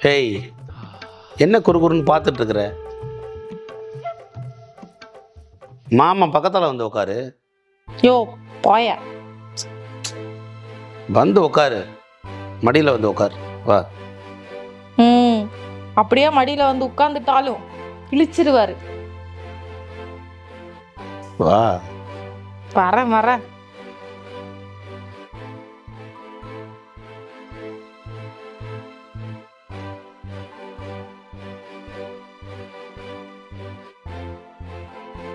Hey, என்ன குறுகுறுன்னு பார்த்துட்டு இருக்கிற? மாமா பக்கத்தில் வந்து உட்காரு. யோ போய. வந்து உட்காரு, மடியில் வந்து உட்காரு. வா. அப்படியே மடியில வந்து உட்கார்ந்துட்டாலும் இழிச்சிருவாரு. வா. வரேன்.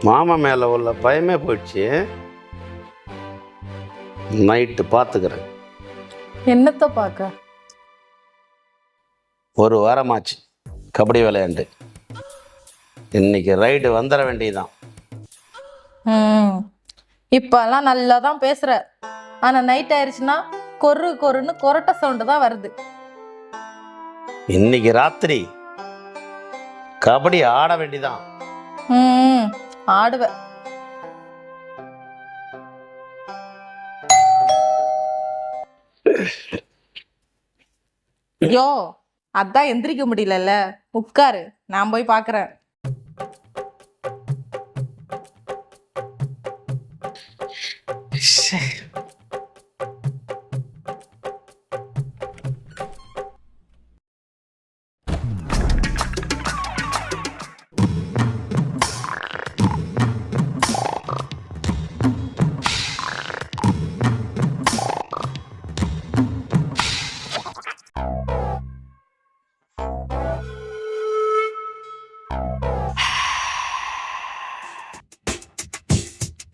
மாமா மேலே உள்ள பயமே போயிடுச்சு. நைட்டு பார்த்துக்கிறேன். என்னத்தை பார்க்க? ஒரு வாரமாச்சு கபடி விளையாண்டு. இன்னைக்கு ரைடு வந்துட வேண்டியதுதான். இப்பெல்லாம் நல்லா தான் பேசுற. ஆனா நைட் ஆயிடுச்சுன்னா கொருன்னு கொரட்ட சவுண்டு தான் வருது. இன்னைக்கு ராத்திரி கபடி ஆட வேண்டியதான். ஆடுவ. யோ அதான் எந்திரிக்க முடியலல்ல, உட்காரு, நான் போய் பாக்குறேன்.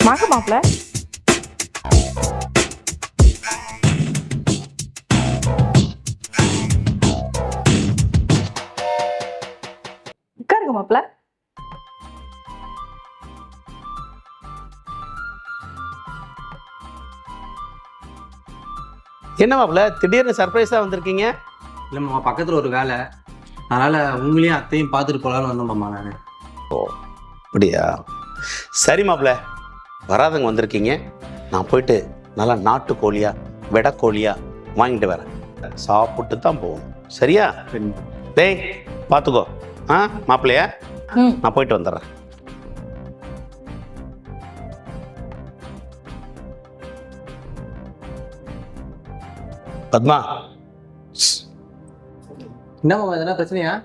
வாங்க மாப்பிள்ள. உட்காருங்க மாப்பிள்ள. என்ன மாப்பிள்ள திடீர்னு சர்ப்ரைஸாக வந்திருக்கீங்க? இல்லை மாமா, பக்கத்தில் ஒரு வேலை, அதனால் உங்களையும் அத்தையும் பார்த்துட்டு போகலான்னு வந்தோம் மாமா. நான் ஓ அப்படியா, சரி மாப்பிள்ள, வராதவங்க வந்திருக்கீங்க. நான் போயிட்டு நல்லா நாட்டு கோழியா வெடக்கோழியா வாங்கிட்டு வரேன். சாப்பிட்டு தான் போகணும், சரியா? டேய் பார்த்துக்கோ. மாப்பிள்ளையா, நான் போயிட்டு வந்துடுறேன். பத்மா. என்ன மாமா, எதனா பிரச்சனையா?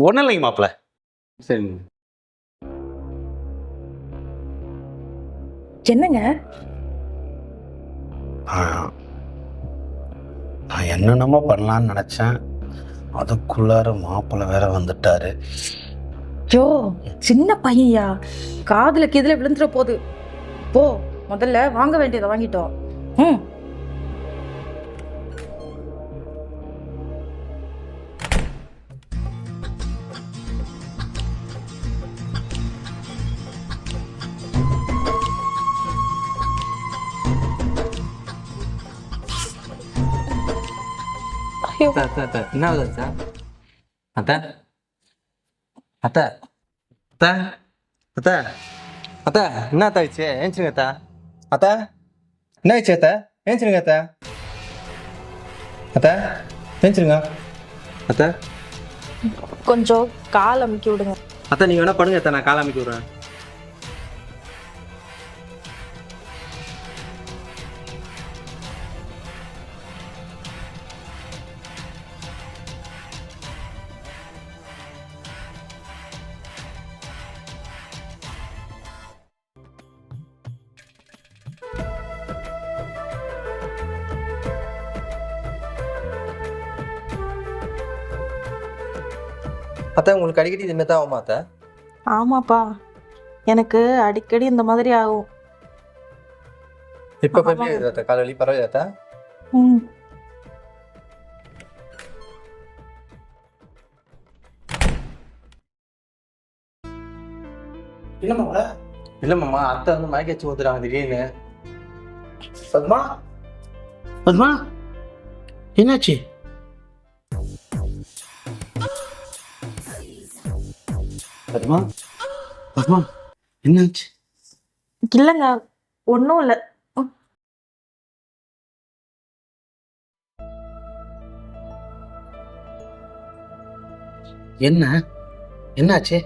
ஒன்றும் இல்லைங்க மாப்பிள்ள. சரிங்க. என்னங்க? நான் என்னென்னமோ பண்ணலான்னு நினச்சேன், அதுக்குள்ளார மாப்பிள்ளை வேற வந்துட்டாரு. ஜோ சின்ன பையன்யா, காதுல கீதுல விழுந்துற போது. போ, முதல்ல வாங்க வேண்டியதை வாங்கிட்டோம். என்ன ஆகுது சார்? அத்தை அத்தை அத்தை அத்தை அத்தை என்ன ஆயிடுச்சு? ஏஞ்சிருங்க அத்தை. அத்தை என்ன ஆயிடுச்சு? அத்தை ஏஞ்சிருங்க அத்தை. அத்தை ஏஞ்சிருங்க அத்தை. கொஞ்சம் கால் அமுக்கி விடுங்க. அத்தை நீங்கள் வேணா படுங்க அத்தை, நான் கால் அமைக்க விடுறேன். அத்தை உங்களுக்கு அடிக்கடி இது மாதிரி தான் ஆகுமா அத்தை? ஆமாப்பா, எனக்கு அடிக்கடி இந்த மாதிரி ஆகும். இப்போ எப்படி இருக்குது அத்தை? கால் வலி பரவாயில்ல அத்தை? இல்லை மாப்பிள்ள. இல்லை மாமா, அத்தை வந்து மயக்கச்சு ஊத்துறாங்க திடீர்னு. பத்மா, பத்மா என்னாச்சு? பத்மா, பத்மா என்னாச்சு? இல்லைங்க, ஒன்றும் இல்லை. என்ன என்னாச்சு?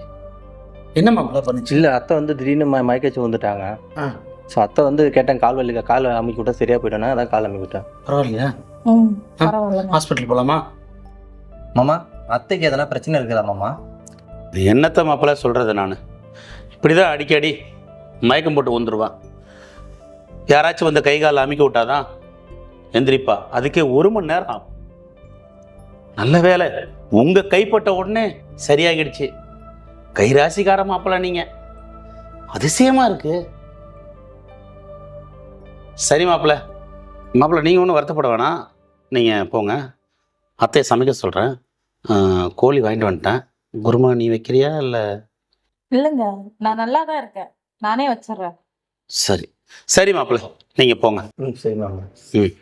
என்ன மாப்பிள்ள பண்ணுச்சு? இல்லை அத்தை வந்து திடீர்னு மயக்கச்சு வந்துட்டாங்க. ஆ ஸோ அத்தை வந்து கேட்டேன் கால் வலிக்க, கால் அமுக்கி விட்டா சரியாக போயிட்டேன்னா அதான் கால் அமுக்கி விட்டேன். பரவாயில்லையா? ம் பரவாயில்ல. ஹாஸ்பிட்டல் போகலாமா? மாமா அத்தைக்கு எதனா பிரச்சனை இருக்குதா மாமா? இது என்னத்த மாப்பிள்ள சொல்கிறது? நான் இப்படி தான் அடிக்கடி மயக்கம் போட்டு வந்துடுவான். யாராச்சும் வந்து கை கால் அமுக்கி விட்டாதான் எந்திரிப்பா. அதுக்கே 1 மணி நேரம் ஆகும். நல்ல வேலை உங்கள் கைப்பட்ட உடனே சரியாகிடுச்சு. கைராசிக்கார மாப்பிள்ள நீங்கள், அதிசயமாக இருக்கு. சரி மாப்பிள்ள, நீங்கள் ஒன்றும் வருத்தப்பட வேணாம். நீங்கள் போங்க, அத்தையை சமைக்க சொல்கிறேன். கோழி வாங்கிட்டு வந்துட்டேன். குருமா நீ வைக்கிறியா இல்லை? இல்லைங்க, நான் நல்லா தான் இருக்கேன், நானே வச்சிடுறேன். சரி சரி மாப்பிள்ள, நீங்கள் போங்க. சரி மாமா. ம்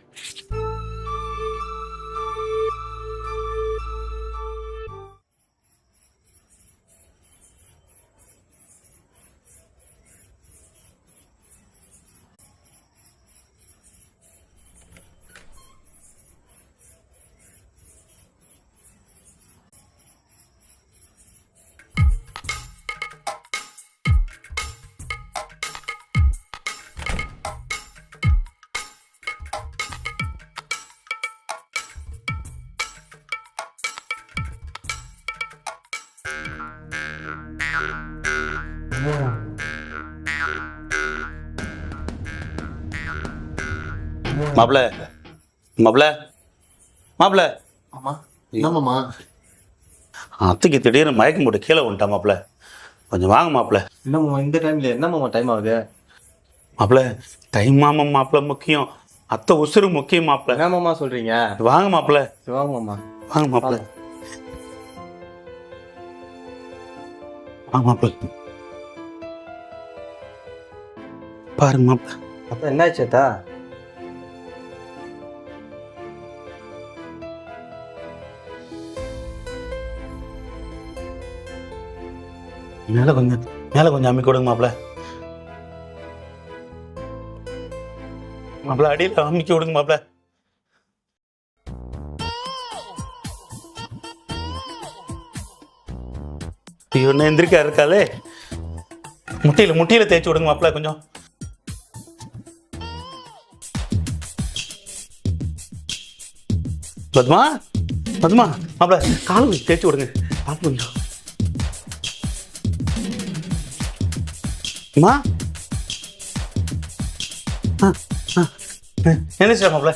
மாப்பிள்ள மாப்பிள்ள மாப்பிள்ள, ஆமா என்ன மாமா? அத்தைக்கு திடீர்னு மயக்கம் போட்டு கீழே வந்துட்டா மாப்பிள்ள. கொஞ்சம் வாங்க மாப்பிள்ள. என்ன மாமா இந்த டைம்ல என்ன மாமா டைம் ஆகுது? மாப்பிள்ள டைம் மாப்பிள்ள முக்கியம், அத்தை உசுறு முக்கியம் மாப்பிள்ள. என்ன மாமா சொல்றீங்க? வாங்க மாப்பிள்ள, சிவாங்க மாமா. வாங்க மாப்பிள்ள, வாங்க மாப்பிள்ள. பாருங்க மாப்பிள்ள. அப்ப என்ன ஆச்சுட்டா? மேலே கொஞ்சம் அம்மி கொடுங்க மாப்பிள்ள. மாப்பிள்ள அடியில் அம்மிக்க விடுங்க மாப்பிள்ள. இவன் எந்திரிக்கா இருக்காளே, முட்டியில தேய்ச்சி விடுங்க மாப்பிள்ள கொஞ்சம். பத்மா மாப்பிள்ள கால் தேய்ச்சி விடுங்க கால் கொஞ்சம். அம்மா என்ன மாப்பிள்ள?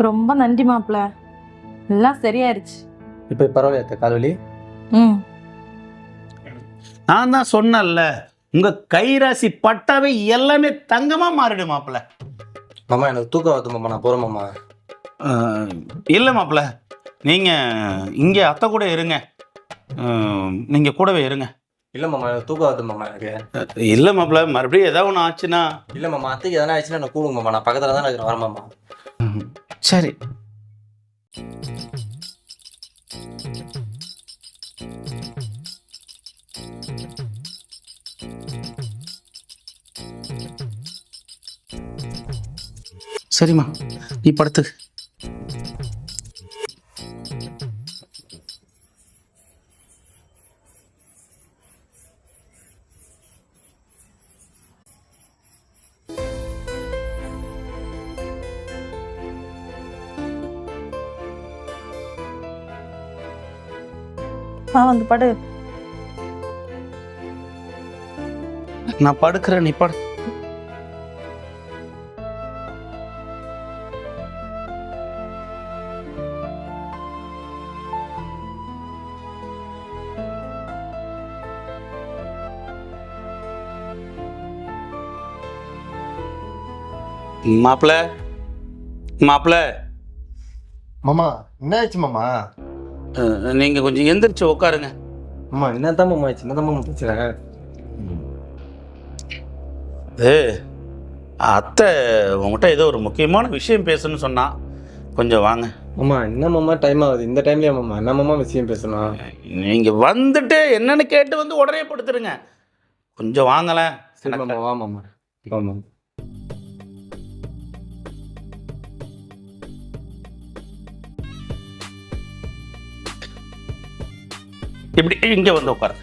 ரொம்ப நன்றி மாப்பிள்ள, எல்லாம் சரியாயிருச்சு. இப்போ பரவாயில்லையா அத்தை கால் வலி? ம் நான் தான் சொன்னேன்ல, உங்க கைராசி பட்டாவே எல்லாமே தங்கமா மாறிடும் மாப்பிள்ள. மாமா எனக்கு தூக்கம் வருது மாமா, நான் போறேன் மாமா. இல்லை மாப்பிள்ள, நீங்க இங்க அத்தை கூட இருங்க, நீங்க கூடவே இருங்க. இல்ல மாமா எனக்கு தூக்கம் வருது மாமா எனக்கு. இல்லை மாப்பிள்ள, மறுபடியும் ஏதாவது ஒன்று ஆச்சுன்னா? இல்ல மாமா அத்தைக்கு எதனா ஆச்சுன்னா நான் கூடுங்க மாமா, நான் பக்கத்துல தான் இருக்கிறேன், வரேன் மாமா. சரி. சரிம்மா, நீ படுத்து. வந்து படு. நான் படுக்கிறேன், நீ படு. மாப்பிள்ள மாமா என்ன ஆச்சு மாமா? நீங்க கொஞ்சம் எந்திரிச்சு உட்காருங்க. மாமா என்னதான் மாமா ஆச்சு? என்னதான் மாமா பிரச்சனை? அது அத்தை உங்கள்கிட்ட ஏதோ ஒரு முக்கியமான விஷயம் பேசணும்னு சொன்னா, கொஞ்சம் வாங்க. மாமா என்ன மாமா டைம் ஆகுது இந்த டைம்லயே மாமா என்ன மாமா விஷயம் பேசணும்? நீங்கள் வந்துட்டு என்னன்னு கேட்டு வந்து உடனே படுத்துருங்க. கொஞ்சம் வாங்கலேன். சரி மாமா வா மாமா மாமா. இப்படி இங்கே வந்து உட்காரு.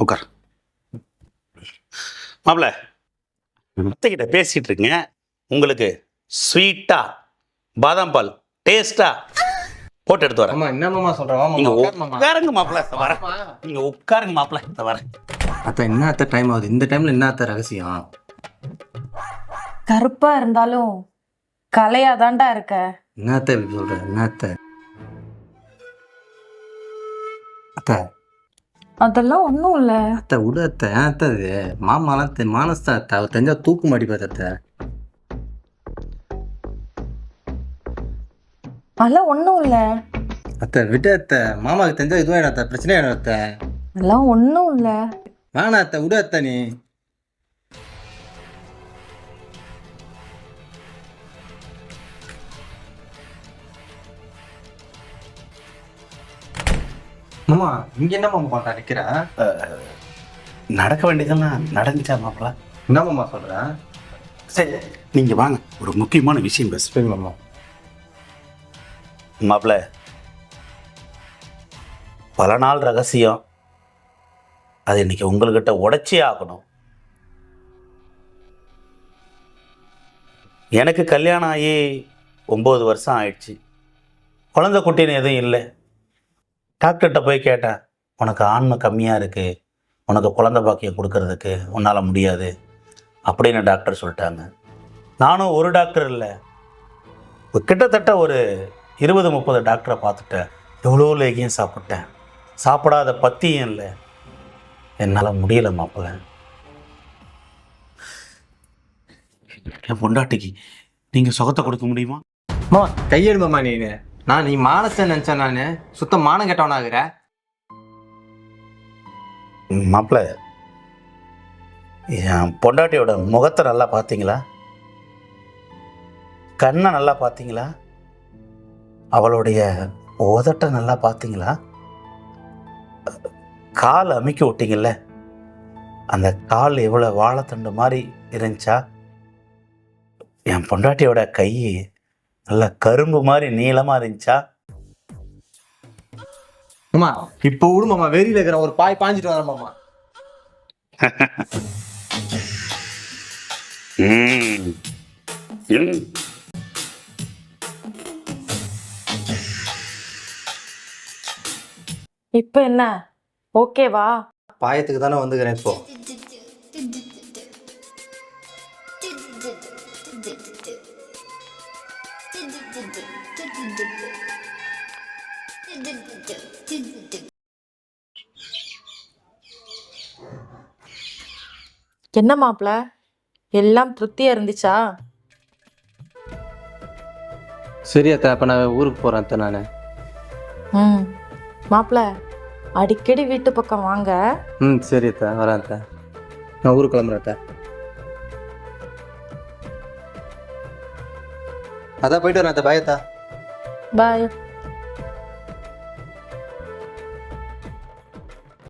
உட்கார். மாப்பிள்ள, அத்தைக்கிட்ட பேசிகிட்டு இருக்கீங்க. உங்களுக்கு ஸ்வீட்டா பாதாம் பால் டேஸ்டா போட்டு எடுத்து வரேன். மாமா என்ன மாமா சொல்ற? வா நீங்க மாமா உட்காரு மாமா. உட்காருங்க மாப்பிள்ள, வரேன். நீங்க உட்காருங்க மாப்பிள்ள, வரேன். அத்தை என்ன அத்தை டைம் ஆகுது இந்த டைம்ல என்ன அத்தை ரகசியம்? கருப்பா இருந்தாலும் கலையாதான்டா இருக்க. என்ன அத்தை இப்படி சொல்ற? என்ன அத்தை? அத்தை அதெல்லாம் ஒன்றும் இல்லை. அத்தை விடு அத்தை. ஏன் அத்தை இது மாமாலாம் மானஸ்தா அத்தை. அவர் தெரிஞ்சா தூக்கு மாட்டிப்பாரு அத்தை. அதெல்லாம் ஒன்றும் இல்லை. அத்தை விட்டு அத்தை. மாமாவுக்கு தெரிஞ்சா இதுவும் அத்தை பிரச்சனை ஆயிடும் அத்தை. அதெல்லாம் ஒன்றும் இல்லை. வேணா அத்தை விடு அத்தை. நீ மாமா இங்க என்ன மாமா பண்ற நிக்கிற? நடக்க வேண்டியதெல்லாம் நடந்துச்சா மாப்பிள்ள? என்ன மாமா சொல்ற? சரி, நீங்க வாங்க, ஒரு முக்கியமான விஷயம் பேச. சரி மாமா. மாப்பிள்ள, பல நாள் ரகசியம், அது இன்னைக்கு உங்கள்கிட்ட உடைச்சே ஆகணும். எனக்கு கல்யாணம் ஆகி 9 வருஷம் ஆயிடுச்சு. குழந்தை குட்டின்னு எதுவும் இல்லை. டாக்டர்கிட்ட போய் கேட்டேன், உனக்கு ஆண்மை கம்மியாக இருக்குது, உனக்கு குழந்தை பாக்கியம் கொடுக்கறதுக்கு உன்னால் முடியாது அப்படின்னு டாக்டர் சொல்லிட்டாங்க. நானும் ஒரு டாக்டர் இல்லை, கிட்டத்தட்ட ஒரு 20-30 டாக்டரை பார்த்துட்டேன். எவ்வளோ லேகியம் சாப்பிட்டேன், சாப்பிடாத பத்தியும் இல்லை. என்னால் முடியல மாப்பிள்ள. என் பொண்டாட்டிக்கு நீங்கள் சுகத்தை கொடுக்க முடியுமா? மாமா கையெடு மாமா. நீ மானத்தை நினைச்சேன். நான் சுத்தம் மானம் கெட்டவனாகிற மாப்பிள்ள, என் பொண்டாட்டியோட முகத்தை நல்லா பார்த்தீங்களா? கண்ணை நல்லா பார்த்தீங்களா? அவளுடைய உதட்டை நல்லா பார்த்தீங்களா? கால் அமுக்கி விட்டீங்கல்ல, அந்த கால் எவ்வளோ வாழைத்தண்டு மாதிரி இருந்துச்சா? என் பொண்டாட்டியோட கை நல்லா கரும்பு மாதிரி நீளமாக இருந்துச்சா? மாமா இப்போ விடு மாமா. வெறியில இருக்கிற ஒரு பாய் பாஞ்சிட்டு வர மாமா. இப்போ என்ன ஓகேவா? பாயத்துக்கு தானே வந்துக்கிறேன் இப்போ. என்ன மாப்பிள்ள, எல்லாம் திருப்தியா இருந்துச்சா? சரி அத்தை, அப்போ நான் ஊருக்கு போகிறேன் அத்தை. நான் மாப்பிள்ள, அடிக்கடி வீட்டு பக்கம் வாங்க. சரி அத்தை, வரேன் அத்தை. நான் ஊருக்கு கிளம்புறேன் அத்தை. அதான் போயிட்டு வரேன் அத்தை. பாய் அத்தை. பாய்.